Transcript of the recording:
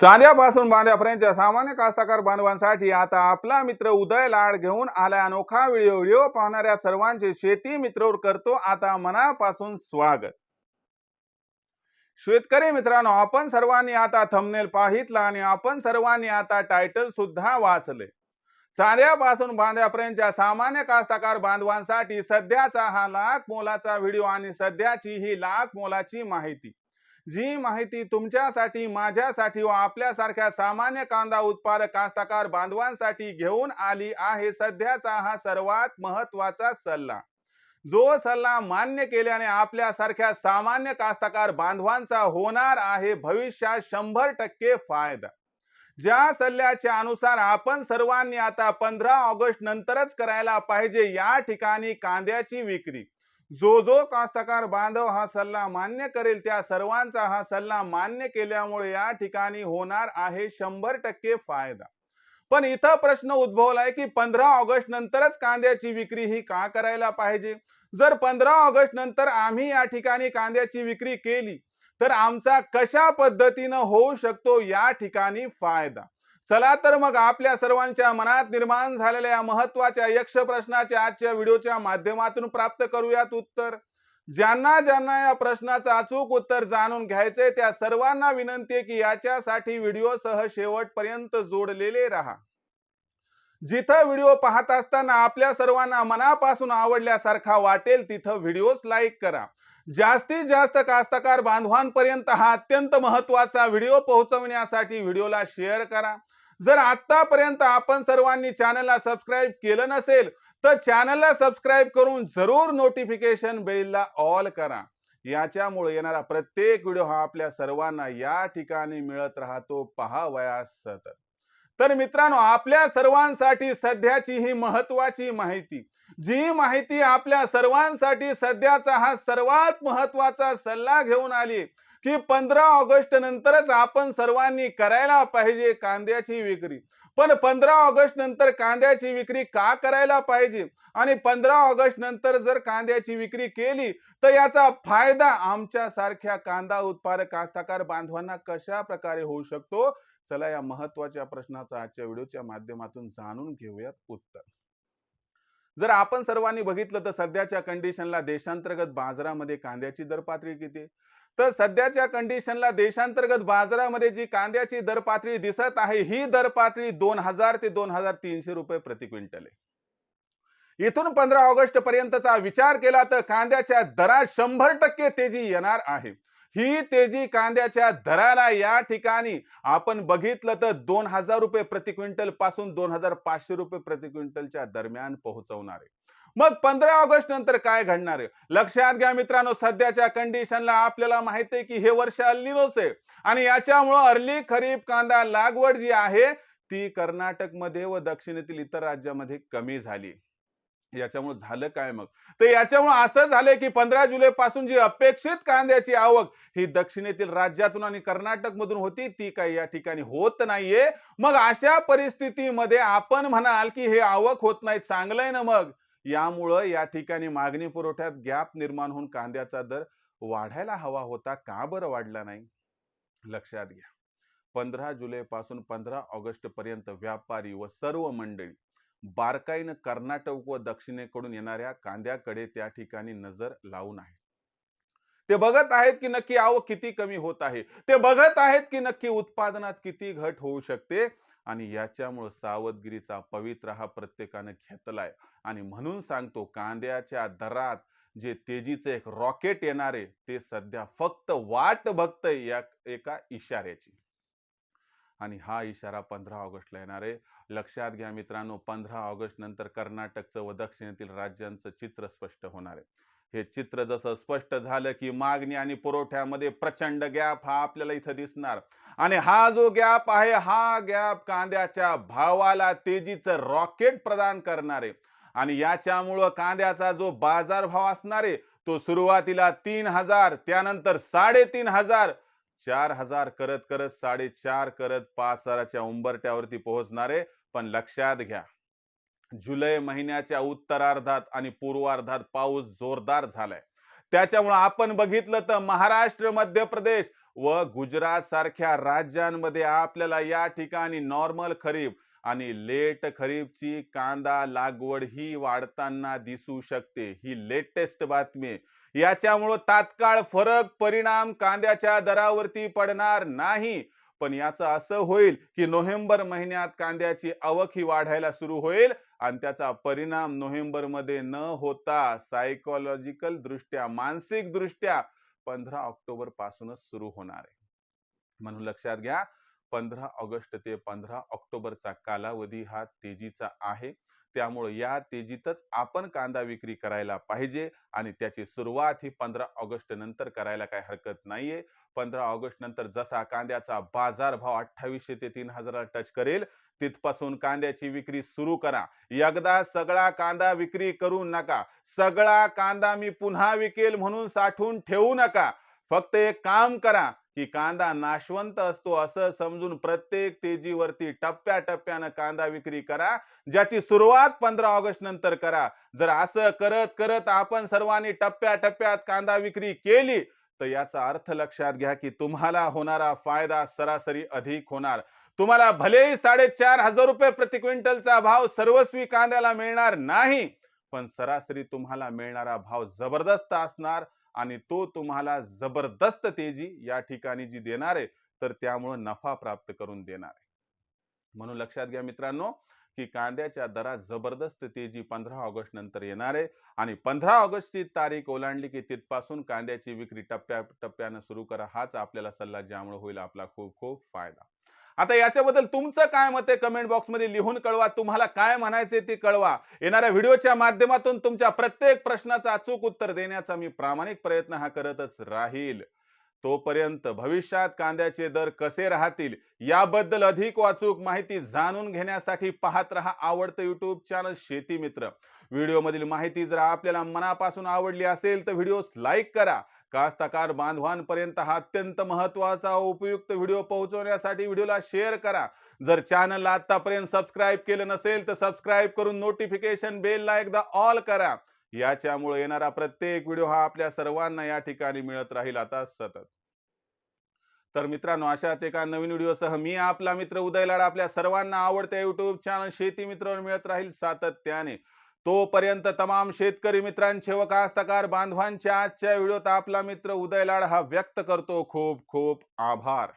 चांद्यापासून बांध्यापर्यंतच्या सामान्य कास्तकार बांधवांसाठी आता आपला मित्र उदय लाड घेऊन आला अनोखा व्हिडिओ पाहणाऱ्या सर्वांचे शेती मित्रवर करतो आता मनापासून स्वागत। शेतकरी मित्रांनो, आपण सर्वांनी आता थंबनेल पाहितला आणि आपण सर्वांनी आता टायटल सुद्धा वाचले। चांद्यापासून बांध्यापर्यंतच्या सामान्य कास्तकार बांधवांसाठी सध्याचा हा लाख मोलाचा व्हिडिओ आणि सध्याची ही लाख मोलाची माहिती, जी माहिती तुमच्यासाठी, माझ्यासाठी व आपल्यासारख्या सामान्य कांदा उत्पादक कास्तकार बांधवांसाठी घेऊन आली आहे सध्याचा हा सर्वात महत्त्वाचा सल्ला, जो सल्ला मान्य केल्याने आपल्यासारख्या सामान्य कास्तकार बांधवांचा होणार आहे भविष्यात 100% फायदा। ज्या सल्ल्याच्या अनुसार आपण सर्वांनी आता 15 ऑगस्ट नंतरच करायला पाहिजे या ठिकाणी कांद्याची विक्री। जो कास्तकार बांधव हा सल्ला मान्य करेल त्या सर्वांचा हा सल्ला मान्य केल्यामुळे या ठिकाणी होणार आहे 100% फायदा। पण इथं प्रश्न उद्भवलाय की 15 ऑगस्ट नंतरच कांद्याची विक्री ही का करायला पाहिजे? जर 15 ऑगस्ट नंतर आम्ही या ठिकाणी कांद्याची विक्री केली तर आमचा कशा पद्धतीने होऊ शकतो या ठिकाणी फायदा? चला तर मग आपल्या सर्वांच्या मनात निर्माण झालेल्या या महत्त्वाच्या यक्ष प्रश्नाचे आजच्या व्हिडिओच्या माध्यमातून प्राप्त करूयात उत्तर। ज्यांना ज्यांना या प्रश्नाचं अचूक उत्तर जाणून घ्यायचे त्या सर्वांना विनंती आहे की याच्यासाठी व्हिडिओसह शेवटपर्यंत जोडलेले राहा। जिथं व्हिडिओ पाहत असताना आपल्या सर्वांना मनापासून आवडल्यासारखा वाटेल तिथं व्हिडिओस लाईक करा। जास्तीत जास्त कास्तकार बांधवांपर्यंत हा अत्यंत महत्त्वाचा व्हिडिओ पोहोचवण्यासाठी व्हिडिओला शेअर करा। जर आतापर्यंत आपण सर्वांनी चॅनलला सबस्क्राईब केलं नसेल तर चॅनलला सबस्क्राईब करून जरूर नोटिफिकेशन बेलला ऑल करा। याच्यामुळे येणारा प्रत्येक व्हिडिओ हा आपल्या सर्वांना या ठिकाणी मिळत राहतो पाहावयास सतत। तर मित्रांनो, आपल्या सर्वांसाठी सध्याची ही महत्त्वाची माहिती, जी माहिती आपल्या सर्वांसाठी सध्याचा हा सर्वात महत्त्वाचा सल्ला घेऊन आली की 15 ऑगस्ट नंतरच आपण सर्वांनी करायला पाहिजे कांद्याची विक्री। पण 15 ऑगस्ट नंतर कांद्याची विक्री का करायला पाहिजे आणि 15 ऑगस्ट नंतर जर कांद्याची विक्री केली तर याचा फायदा आमच्या सारख्या कांदा उत्पादक कास्तकार बांधवांना कशा प्रकारे होऊ शकतो? चला या महत्त्वाच्या प्रश्नाचं आजच्या व्हिडिओच्या माध्यमातून जाणून घेऊयात उत्तर। जर आपण सर्वांनी बघितलं तर सध्याच्या कंडिशनला देशांतर्गत बाजारामध्ये कांद्याची दरपातळी किती? तर सध्याच्या कंडिशनला देशांतर्गत बाजारामध्ये जी कांद्याची दरपातळी दिसत आहे ही दरपातळी 2000 ते 2300 रुपये प्रति क्विंटल आहे। इथून 15 ऑगस्ट पर्यंतचा विचार केला तर कांद्याच्या दरात 100% तेजी येणार आहे। ही तेजी कांद्याच्या दराला या ठिकाणी आपण बघितलं तर 2000 रुपये प्रति क्विंटल पासून 2500 रुपये प्रति क्विंटलच्या दरम्यान पोहोचवणार आहे। मग 15 ऑगस्ट नंतर काय घडणार आहे? लक्षात घ्या मित्रांनो, सध्याच्या कंडिशनला आपल्याला माहिती आहे की हे वर्ष अल्निनोच आहे आणि याच्यामुळे अर्ली खरीप कांदा लागवड जी आहे ती कर्नाटकमध्ये व दक्षिणेतील इतर राज्यामध्ये कमी झाली। याच्यामुळे झालं काय मग? तर याच्यामुळे असं झालंय की 15 जुलै पासून जी अपेक्षित कांद्याची आवक ही दक्षिणेतील राज्यातून आणि कर्नाटक मधून होती ती काही या ठिकाणी होत नाहीये। मग अशा परिस्थितीमध्ये आपण म्हणाल की हे आवक होत नाही, चांगलंय ना? मग यामुळे या ठिकाणी मागणी पुरवठ्यात गॅप निर्माण होऊन कांद्याचा दर वाढायला हवा होता, का बरं वाढला नाही? लक्षात घ्या, 15 जुलै पासून 15 ऑगस्ट पर्यंत व्यापारी व सर्व मंडळी बारकाईने कर्नाटक व दक्षिणेकडून येणाऱ्या कांद्याकडे त्या ठिकाणी नजर लावून आहेत। ते बघत आहेत की नक्की आवक किती कमी होत आहे, ते बघत आहेत की नक्की उत्पादनात किती घट होऊ शकते आणि याच्यामुळे सावधगिरीचा पवित्रा हा प्रत्येकाने घेतलाय। आणि म्हणून सांगतो, कांद्याच्या दरात जे तेजीचे एक रॉकेट येणार आहे ते सध्या फक्त वाट बघतंय या एका इशाऱ्याची आणि हा इशारा 15 ऑगस्टला येणार आहे। लक्षात घ्या मित्रांनो, 15 ऑगस्ट नंतर कर्नाटकचं व दक्षिणेतील राज्यांचं चित्र स्पष्ट होणार आहे। हे चित्र जसं स्पष्ट झालं की मागणी आणि पुरवठ्यामध्ये प्रचंड गॅप हा आपल्याला इथं दिसणार आणि हा जो गॅप आहे हा गॅप कांद्याच्या भावाला तेजीचं रॉकेट प्रदान करणार आहे आणि याच्यामुळे कांद्याचा जो बाजार भाव असणार आहे तो सुरुवातीला 3000, त्यानंतर 3500, 4000 करत करत 4.5 करत 5000च्या उंबरठ्यावरती पोहोचणार आहे। पण लक्षात घ्या, जुलै महिन्याच्या उत्तरार्धात आणि पूर्वार्धात पाऊस जोरदार झालाय। त्याच्यामुळे आपण बघितलं तर महाराष्ट्र, मध्य प्रदेश व गुजरात सारख्या राज्यांमध्ये आपल्याला या ठिकाणी नॉर्मल खरीप आणि लेट खरीपची कांदा लागवड ही वाढताना दिसू शकते। ही लेटेस्ट बातमी आहे। याच्यामुळे तात्काळ फरक परिणाम कांद्याच्या दरावरती पडणार नाही, पण याचं असं होईल की नोव्हेंबर महिन्यात कांद्याची आवक ही वाढायला सुरू होईल आणि त्याचा परिणाम नोव्हेंबर मध्ये न होता सायकोलॉजिकल दृष्ट्या मानसिक दृष्ट्या 15 ऑक्टोबर पासूनच सुरू होणार आहे। म्हणून लक्षात घ्या, 15 ऑगस्ट ते 15 ऑक्टोबरचा कालावधी हा तेजीचा आहे। त्यामुळे या तेजीतच आपण कांदा विक्री करायला पाहिजे आणि त्याची सुरुवात ही 15 ऑगस्ट नंतर करायला काही हरकत नाहीये। 15 ऑगस्ट नंतर जसा कांद्याचा बाजारभाव 2800 ते 3000 टच करेल तिथपासून कांद्याची विक्री सुरू करा। एकदा सगळा कांदा विक्री करू नका। सगळा कांदा मी पुन्हा विकेल म्हणून साठवून ठेवू नका। फक्त एक काम करा की कांदा नाशवंत असतो असं समजून प्रत्येक तेजीवरती टप्प्याटप्प्यानं कांदा विक्री करा, ज्याची सुरुवात 15 ऑगस्ट नंतर करा। जर असं करत करत आपण सर्वांनी टप्प्याटप्प्यात कांदा विक्री केली तर याचा अर्थ लक्षात घ्या की तुम्हाला होणारा फायदा सरासरी अधिक होणार। तुम्हाला भलेही 4500 रुपये प्रति क्विंटलचा भाव सर्वस्वी कांद्याला मिळणार नाही, पण सरासरी तुम्हाला मिळणारा भाव जबरदस्त असणार आणि तो तुम्हाला जबरदस्त तेजी या ठिकाणी जी देणार आहे तर त्यामुळे नफा प्राप्त करून देणार आहे। म्हणून लक्षात घ्या मित्रांनो की कांद्याच्या दरात जबरदस्त तेजी 15 ऑगस्ट नंतर येणार आहे आणि 15 ऑगस्टची तारीख ओलांडली की तिथपासून कांद्याची विक्री टप्प्याटप्प्यानं सुरू करा। हाच आपल्याला सल्ला, ज्यामुळे होईल आपला खूप खूप फायदा। आता याच्याबद्दल तुमचं काय मत आहे कमेंट बॉक्स मध्ये लिहून कळवा। तुम्हाला काय म्हणायचे ते कळवा। येणाऱ्या व्हिडिओच्या माध्यमातून तुमच्या प्रत्येक प्रश्नाचं अचूक उत्तर देण्याचा मी प्रामाणिक प्रयत्न हा करतच राहील। तोपर्यंत भविष्यात कांद्याचे दर कसे राहतील याबद्दल अधिक अचूक माहिती जाणून घेण्यासाठी पाहत रहा आवडतं YouTube चॅनल शेती मित्र। व्हिडिओ मधील माहिती जर आपल्याला मनापासून आवडली असेल तर व्हिडिओस लाईक करा। कास्तकार बांधवांपर्यंत हा अत्यंत महत्त्वाचा उपयुक्त व्हिडिओ पोहोचवण्यासाठी व्हिडिओला शेअर करा। जर चॅनलला आतापर्यंत सबस्क्राइब केलं नसेल तर सबस्क्राइब करून नोटिफिकेशन बेलला एकदा ऑल करा। याच्यामुळे येणारा प्रत्येक व्हिडिओ हा आपल्या सर्वांना या ठिकाणी मिळत राहील आता सतत। तर मित्रांनो, अशाच एका नवीन व्हिडिओसह मी आपला मित्र उदय लाड आपल्या सर्वांना आवडत्या YouTube चॅनल शेती मित्रावर मिळत राहील सातत्याने। तोपर्यंत तमाम शेतकरी मित्रांचे व कास्तकार बांधवांच्या आजच्या व्हिडिओत आपला मित्र उदय लाड हा व्यक्त करतो खूप खूप आभार।